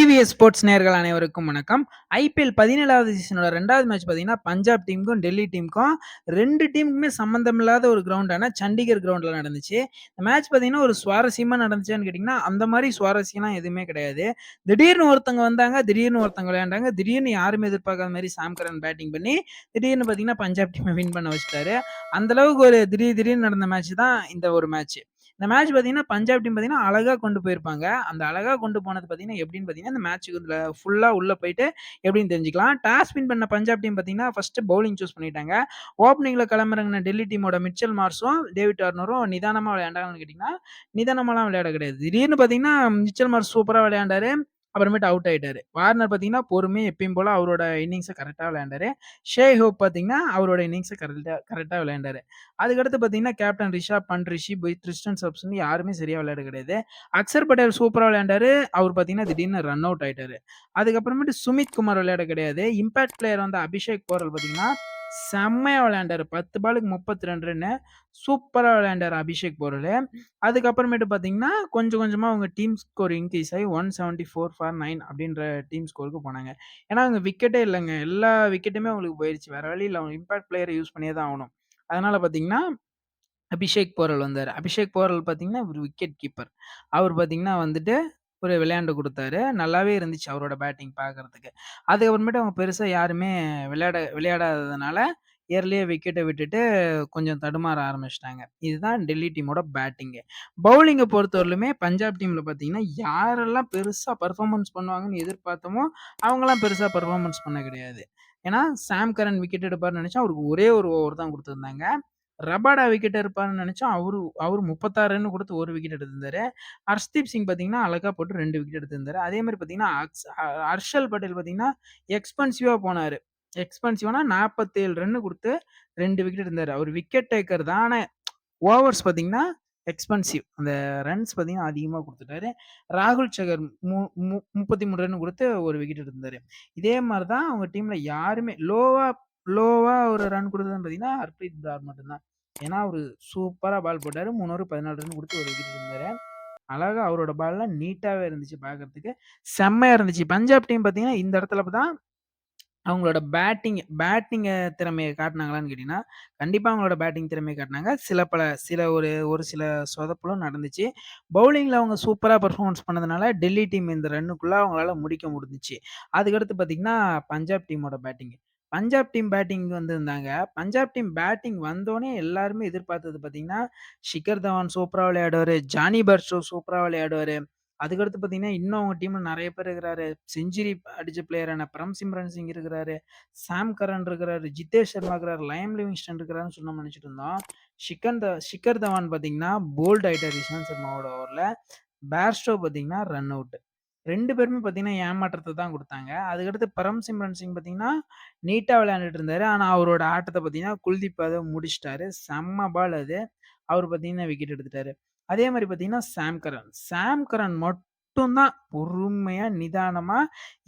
TVS sports நேயர்கள் அனைவருக்கும் வணக்கம். ஐபிஎல் 17வது சீசனோட 2வது மேட்ச் பார்த்தீங்கன்னா, பஞ்சாப் டீமுக்கும், டெல்லி டீமுக்கும் 2 டீமுக்குமே சம்மந்தம் இல்லாத ஒரு கிரவுண்டான சண்டிகர் கிரவுண்ட்ல நடந்துச்சு. இந்த மேட்ச் பார்த்தீங்கன்னா, ஒரு சுவாரஸ்யமா நடந்துச்சான்னு கேட்டீங்கன்னா, அந்த மாரி சுவாரஸ்யம்லாம் எதுவுமே கிடையாது. திடீர்னு ஒருத்தவங்க வந்தாங்க, திடீர்னு ஒருத்தவங்க விளையாண்டாங்க. திடீர்னு யாருமே எதிர்பார்க்காத மாரி சாம் கரன் பேட்டிங் பண்ணி, திடீர்னு பார்த்தீங்கன்னா, பஞ்சாப் டீம வின் பண்ண வச்சுட்டாரு. அந்த அளவுக்கு ஒரு திடீர்னு நடந்த மேட்ச் தான் இந்த ஒரு மேட்ச். இந்த மேட்ச் பார்த்தீங்கன்னா, பஞ்சாப் டீம் பார்த்தீங்கன்னா, அழகா கொண்டு போயிருப்பாங்க. அந்த அழகா கொண்டு போனது பார்த்தீங்கன்னா, எப்படின்னு பார்த்தீங்கன்னா, இந்த மேட்ச்சுக்கு இதுல ஃபுல்லா உள்ள போயிட்டு எப்படின்னு தெரிஞ்சுக்கலாம். டாஸ் வின் பண்ண பஞ்சாப் டீம் பார்த்தீங்கன்னா, ஃபர்ஸ்ட் பவுலிங் சூஸ் பண்ணிட்டாங்க. ஓப்பனிங்ல களமிறங்குன டெல்லி டீமோட மிச்சல் மார்ஸும், டேவிட் வார்னரும் நிதானமா விளையாண்டாங்களான்னு கேட்டீங்கன்னா, நிதானமாலாம் விளையாட கிடையாது. திடீர்னு பார்த்தீங்கன்னா, மிச்சல் மார்ஸ் சூப்பரா விளையாண்டாரு. அப்புறமேட்டு அவுட் ஆயிட்டாரு. வார்னர் பார்த்தீங்கன்னா, பொறுமையா எப்பயும் போல அவரோட இன்னிங்ஸ கரெக்ட்டா விளையாண்டாரு. ஷே ஹோப் பார்த்தீங்கன்னா, அவரோட இன்னிங்ஸ கரெக்ட்டா கரெக்ட்டா விளையாண்டாரு. அதுக்கடுத்து பார்த்தீங்கன்னா, கேப்டன் ரிஷாப் பண்ட், ரிஷி பை, த்ரிஸ்டன் சப்ஸ்ன்னு யாருமே சரியா விளையாட கிடையாது. அக்சர் பட்டேல் சூப்பரா விளையாண்டாரு. அவர் பார்த்தீங்கன்னா, திடீர்னு ரன் அவுட் ஆயிட்டாரு. அதுக்கப்புறமேட்டு சுமித் குமார் விளையாட கிடையாது. இம்பாக்ட் பிளேயர் வந்து அபிஷேக் போரல் பார்த்தீங்கன்னா, செம்மையா விளையாண்டாரு. 10 பாலுக்கு 32 ரன்னு. சூப்பரா விளையாண்டாரு அபிஷேக் போரலு. அதுக்கப்புறமேட்டு பார்த்தீங்கன்னா, கொஞ்சம் கொஞ்சமா அவங்க டீம் ஸ்கோர் இன்கிரீஸ் ஆயி 174 ஃபார் 9 அப்படின்ற டீம் ஸ்கோருக்கு போனாங்க. ஏன்னா, அங்க விக்கெட்டே இல்லங்க. எல்லா விக்கெட்டுமே அவங்களுக்கு போயிருச்சு. வேற வழி இல்ல. அவங்க இம்பாக்ட் பிளேயர யூஸ் பண்ணியே தான் ஆவணும். அதனால பார்த்தீங்கன்னா, அபிஷேக் போரல் வந்தாரு. அபிஷேக் போரல் பார்த்தீங்கன்னா, ஒரு விக்கெட் கீப்பர். அவரு பார்த்தீங்கன்னா வந்துட்டு, ஒரு விளையாண்டு குடுத்தாரு. நல்லாவே இருந்துச்சு அவரோட பேட்டிங் பார்க்கறதுக்கு. அதுக்கப்புறமேட்டு அவங்க பெருசா யாருமே விளையாடாததுனால, எர்லியா விக்கெட்ட விட்டுட்டு கொஞ்சம் தடுமாற ஆரம்பிச்சுட்டாங்க. இதுதான் டெல்லி டீமோட பேட்டிங்கு. பவுலிங்க பொறுத்தவரையிலுமே பஞ்சாப் டீம்ல பார்த்தீங்கன்னா, யாரெல்லாம் பெருசா பெர்ஃபார்மன்ஸ் பண்ணுவாங்கன்னு எதிர்பார்த்தோமோ, அவங்கலாம் பெருசா பெர்ஃபார்மன்ஸ் பண்ண கிடையாது. ஏன்னா, சாம் கரன் விக்கெட் எடுப்பார்ன்னு நெனச்சா, அவருக்கு ஒரே ஒரு ஓவர் தான் குடுத்திருந்தாங்க. Rabada wicket எடுப்பார்ன்னு நெனச்சோம். அவரு 36 ரன் குடுத்து 1 விக்கெட் எடுத்திருந்தாரு. ஹர்ஷ்தீப் சிங் பார்த்தீங்கன்னா, அழகா போட்டு 2 விக்கெட் எடுத்திருந்தாரு. அதே மாரி பார்த்தீங்கன்னா, ஹர்ஷல் பட்டேல் பார்த்தீங்கன்னா, எக்ஸ்பென்சிவா போனாரு. எக்ஸ்பென்சிவானா 47 ரன் குடுத்து 2 விக்கெட் எடுத்தாரு. அவரு விக்கெட் டேக்கர் தான். ஆனா ஓவர்ஸ் பார்த்தீங்கன்னா, எக்ஸ்பென்சிவ். அந்த ரன்ஸ் பார்த்தீங்கன்னா, அதிகமா குடுத்துட்டாரு. ராகுல் சகர் மு மு 33 ரன் குடுத்து 1 விக்கெட் எடுத்திருந்தாரு. இதே மாரி தான் அவங்க டீம்ல யாருமே லோவா ஒரு ரன் குடுத்ததுன்னு பார்த்தீங்கன்னா, ஹர்ப்ரீத் பிரார் மட்டும் தான். ஏன்னா, அவரு சூப்பரா பால் போட்டாரு. 3 ஓவர் 14 ரன் குடுத்து 1 விக்கெட் எடுத்தாரு. அழகா அவரோட பால்லாம் நீட்டாவே இருந்துச்சு பார்க்கறதுக்கு. செம்மையா இருந்துச்சு. பஞ்சாப் டீம் பார்த்தீங்கன்னா, இந்த இடத்துல தான் அவங்களோட பேட்டிங் திறமைய காட்டுனாங்களான்னு கேட்டீங்கன்னா, கண்டிப்பா அவங்களோட பேட்டிங் திறமைய காட்டுனாங்க. ஒரு சில சொதப்பலும் நடந்துச்சு. பவுலிங்ல அவங்க சூப்பரா பெர்ஃபார்மன்ஸ் பண்ணதுனால, டெல்லி டீம் இந்த ரன்னுக்குள்ள அவங்களால முடிக்க முடிஞ்சுச்சு. அதுக்கடுத்து பார்த்தீங்கன்னா, பஞ்சாப் டீமோட பேட்டிங். பஞ்சாப் டீம் பேட்டிங் வந்திருந்தாங்க. பஞ்சாப் டீம் பேட்டிங் வந்தோனே எல்லாருமே எதிர்பார்த்தது பார்த்தீங்கன்னா, ஷிகர் தவான் சூப்பரா விளையாடுவாரு. ஜானி பெர்ஸ்டோ சூப்பரா விளையாடுவாரு. அதுக்கடுத்து பார்த்தீங்கன்னா, இன்னும் அவங்க டீம்ல நெறைய பேர் இருக்கிறாரு. செஞ்சுரி அடிச்ச பிளேயரான பிரம்சிம்ரன் சிங் இருக்கிறாரு. சாம் கரன் இருக்கிறாரு. ஜிதேஷ் சர்மா இருக்கிறாரு. லைம் லிவிங்ஸ்டன் இருக்கிறாருன்னு நம்ம நெனச்சுட்டு இருந்தோம். ஷிகர் தவான் பார்த்தீங்கன்னா, போல்ட் ஆயிட்டாரு இஷாந்த் சர்மாவோட ஓவர்ல. பேர்ஸ்டோ பார்த்தீங்கன்னா, ரன் அவுட். 2 பேருமே பார்த்தீங்கன்னா, ஏமாற்றத்த தான் குடுத்தாங்க. அதுக்கடுத்து பரம்சிம்ரன் சிங் பார்த்தீங்கன்னா, நீட்டா விளையாண்டுட்டு இருந்தாரு. ஆனா, அவரோட ஆட்டத்த பார்த்தீங்கன்னா, குல்தீப் யாதவ் முடிச்சுட்டாரு. செம்ம பால் அது. அவரு பார்த்தீங்கன்னா, விக்கெட் எடுத்துட்டாரு. அதே மாரி பார்த்தீங்கன்னா, சாம் கரன் மட்டும் தான் பொறுமையா, நிதானமா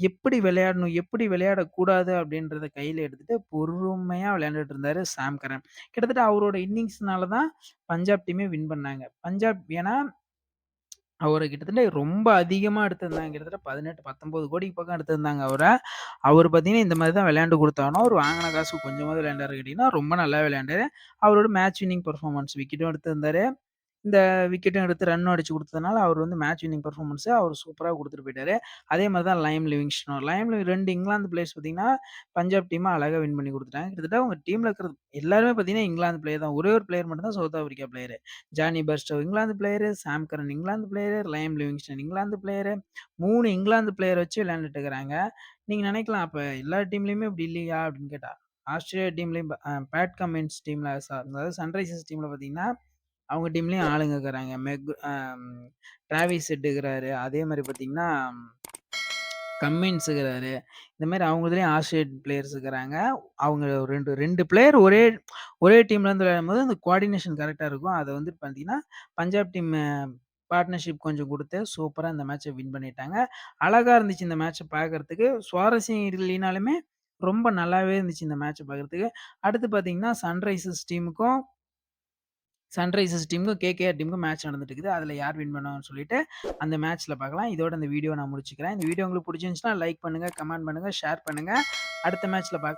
எப்படி விளையாடணும், எப்படி விளையாடக்கூடாது அப்படின்றத கையில எடுத்துட்டு பொறுமையா விளையாண்டுட்டு இருந்தாரு சாம் கரன். கிட்டத்தட்ட அவரோட இன்னிங்ஸ்னால தான் பஞ்சாப் டீமே வின் பண்ணாங்க. ஏன்னா அவர கிட்டத்தட்ட ரொம்ப அதிகமா எடுத்திருந்தாங்க. கிட்டத்தட்ட 18, 19 கோடிக்கு பக்கம் எடுத்திருந்தாங்க அவர. அவரு பார்த்தீங்கன்னா, இந்த மாரி தான் விளையாண்டு குடுத்தாகணும். அவரு வாங்குன காசுக்கு கொஞ்சமாவது விளையாண்டாரு கேட்டீங்கன்னா, ரொம்ப நல்லா விளையாண்டாரு. அவரோட மேட்ச் வின்னிங் பெர்ஃபார்மன்ஸ் விக்கெட்டும் எடுத்திருந்தாரு. இந்த விக்கெட்டும் எடுத்து ரன்னும் அடிச்சு குடுத்ததுனால, அவரு வந்து மேட்ச் வின்னிங் பெர்ஃபார்மன்ஸ அவரு சூப்பரா குடுத்துட்டு போயிட்டாரு. அதே மாரி தான் லைம் லிவிங்ஸ்டனும். 2 இங்கிலாந்து பிளேயர்ஸ் பார்த்தீங்கன்னா, பஞ்சாப் டீம அழகா வின் பண்ணி குடுத்துட்டாங்க. கிட்டத்தட்ட அவங்க டீம்ல இருக்கிறது எல்லாருமே பார்த்தீங்கன்னா, இங்கிலாந்து பிளேயர் தான். ஒரே ஒரு பிளேயர் மட்டும் தான் South Africa player. Jonny Bairstow இங்கிலாந்து பிளேயரு, சாம் கரன் இங்கிலாந்து பிளேயரு, லைம் லிவிங்ஸ்டன் இங்கிலாந்து பிளேயரு. 3 இங்கிலாந்து பிளேயர வச்சு விளையாண்டுட்டு இருக்கிறாங்க. நீங்க நினைக்கலாம், அப்ப எல்லா டீம்லயுமே இப்படி இல்லையா? அப்படின்னு கேட்டா, ஆஸ்திரேலியா டீம்லயும் பேட் கமின்ஸ் டீம்ல அதாவது சன்ரைசர்ஸ் டீம்ல பார்த்தீங்கன்னா, அவங்க டீம்லயும் ஆளுங்க இருக்கிறாங்க. டிராவிஸ் ஹெட் இருக்கிறாரு. அதே மாரி பார்த்தீங்கன்னா, கம்மின்ஸ் இருக்கிறாரு. இந்த மாரி அவங்க இதுலயும் ஆஸ்திரேலியன் பிளேயர்ஸ் இருக்கிறாங்க. அவங்க 2 பிளேயர் ஒரே ஒரே டீம்ல இருந்து விளையாடும்போது அந்த கோஆர்டினேஷன் கரெக்ட்டா இருக்கும். அத வந்து பார்த்தீங்கன்னா, பஞ்சாப் டீம் பார்ட்னர்ஷிப் கொஞ்சம் குடுத்து சூப்பரா இந்த மேட்ச வின் பண்ணிட்டாங்க. அழகா இருந்துச்சு இந்த மேட்ச பார்க்கறதுக்கு. சுவாரஸ்யம் இல்லைனாலுமே ரொம்ப நல்லாவே இருந்துச்சு இந்த மேட்ச பார்க்கறதுக்கு. அடுத்து பார்த்தீங்கன்னா, சன்ரைசர்ஸ் டீமுக்கும் சன்ரைசர்ஸ் டீமுக்கும், கேகேஆர் டீமுக்கும் மேட்ச் நடந்துட்டு இருக்குது. அதுல யார் வின் பண்ணுவாங்கன்னு சொல்லிட்டு அந்த மேட்ச்ல பார்க்கலாம். இதோட இந்த வீடியோ நான் முடிச்சுக்கிறேன். இந்த வீடியோ உங்களுக்கு புடிச்சிருந்துச்சுன்னா லைக் பண்ணுங்க, கமெண்ட் பண்ணுங்க, ஷேர் பண்ணுங்க. அடுத்த மேட்ச்ல பார்க்கலாம்.